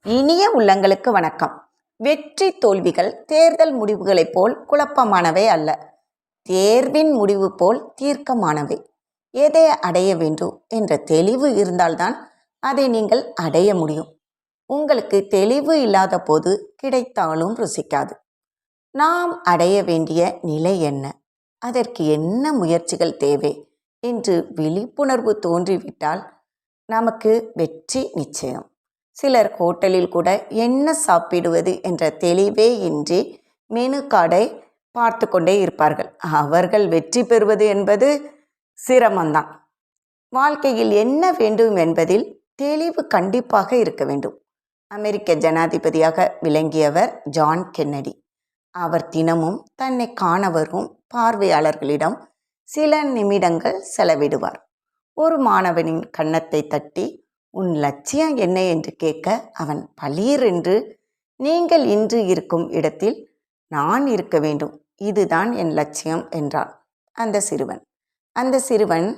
இனிய உள்ளங்களுக்கு வணக்கம். வெற்றி தோல்விகள் தேர்தல் முடிவுகளைப் போல் குழப்பமானவை அல்ல. தேர்வின் முடிவு போல் தீர்க்கமானவை. எதை அடைய வேண்டும் என்ற தெளிவு இருந்தால்தான் அதை நீங்கள் அடைய முடியும். உங்களுக்கு தெளிவு இல்லாத போது கிடைத்தாலும் ருசிக்காது. நாம் அடைய வேண்டிய நிலை என்ன, அதற்கு என்ன முயற்சிகள் தேவை என்று விழிப்புணர்வு தோன்றிவிட்டால் நமக்கு வெற்றி நிச்சயம். சிலர் ஹோட்டலில் கூட என்ன சாப்பிடுவது என்ற தெளிவே இன்றி மெனு கார்டை பார்த்து கொண்டே இருப்பார்கள். அவர்கள் வெற்றி பெறுவது என்பது சிரமம்தான். வாழ்க்கையில் என்ன வேண்டும் என்பதில் தெளிவு கண்டிப்பாக இருக்க வேண்டும். அமெரிக்க ஜனாதிபதியாக விளங்கியவர் ஜான் கென்னடி. அவர் தினமும் தன்னை காண வரும் பார்வையாளர்களிடம் சில நிமிடங்கள் செலவிடுவார். ஒரு மாணவனின் கன்னத்தை தட்டி, உன் லட்சியம் என்ன என்று கேட்க அவன் பளீர் என்று, நீங்கள் இன்று இருக்கும் இடத்தில் நான் இருக்க வேண்டும், இதுதான் என் லட்சியம் என்றான் அந்த சிறுவன்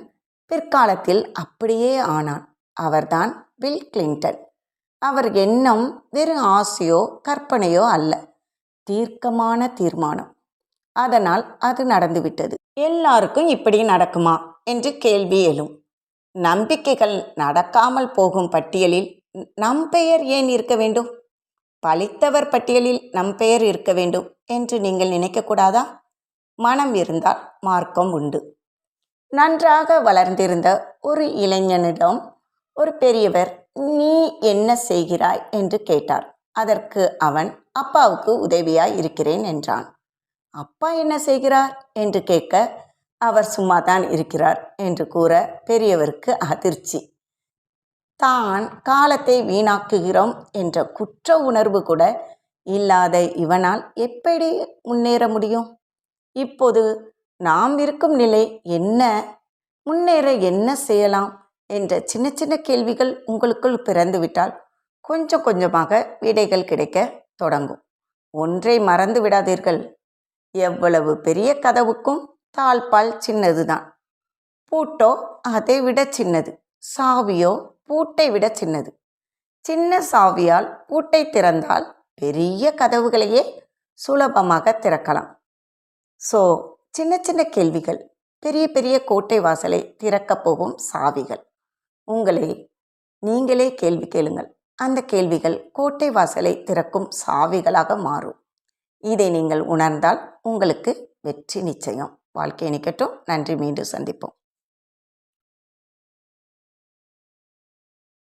பிற்காலத்தில் அப்படியே ஆனான். அவர்தான் பில் கிளின்டன். அவர் எண்ணம் வெறும் ஆசையோ கற்பனையோ அல்ல, தீர்க்கமான தீர்மானம். அதனால் அது நடந்துவிட்டது. எல்லாருக்கும் இப்படி நடக்குமா என்று கேள்வி எழும். நம்பிக்கைகள் நடக்காமல் போகும் பட்டியலில் நம் பெயர் ஏன் இருக்க வேண்டும்? பழித்தவர் பட்டியலில் நம் பெயர் இருக்க வேண்டும் என்று நீங்கள் நினைக்கக்கூடாதா? மனம் இருந்தால் மார்க்கம் உண்டு. நன்றாக வளர்ந்திருந்த ஒரு இளைஞனிடம் ஒரு பெரியவர், நீ என்ன செய்கிறாய் என்று கேட்டார். அதற்கு அவன், அப்பாவுக்கு உதவியாய் இருக்கிறேன் என்றான். அப்பா என்ன செய்கிறார் என்று கேட்க, அவர் சும்மாதான் இருக்கிறார் என்று கூற பெரியவருக்கு அதிர்ச்சி. தான் காலத்தை வீணாக்குகிறோம் என்ற குற்ற உணர்வு கூட இல்லாத இவனால் எப்படி முன்னேற முடியும்? இப்போது நாம் இருக்கும் நிலை என்ன, முன்னேற என்ன செய்யலாம் என்ற சின்ன சின்ன கேள்விகள் உங்களுக்குள் பிறந்துவிட்டால் கொஞ்சம் கொஞ்சமாக விடைகள் கிடைக்க தொடங்கும். ஒன்றை மறந்து விடாதீர்கள், எவ்வளவு பெரிய கதவுக்கும் தாழ்பால் சின்னதுதான். பூட்டோ அதை விட சின்னது, சாவியோ பூட்டை விட சின்னது. சின்ன சாவியால் பூட்டை திறந்தால் பெரிய கதவுகளையே சுலபமாக திறக்கலாம். சின்ன சின்ன கேள்விகள் பெரிய பெரிய கோட்டை வாசலை திறக்கப் போகும் சாவிகள். உங்களை நீங்களே கேள்வி கேளுங்கள். அந்த கேள்விகள் கோட்டை வாசலை திறக்கும் சாவிகளாக மாறும். இதை நீங்கள் உணர்ந்தால் உங்களுக்கு வெற்றி நிச்சயம். வாழ்க்கை இனிக்கட்டும். நன்றி. மீண்டும் சந்திப்போம்.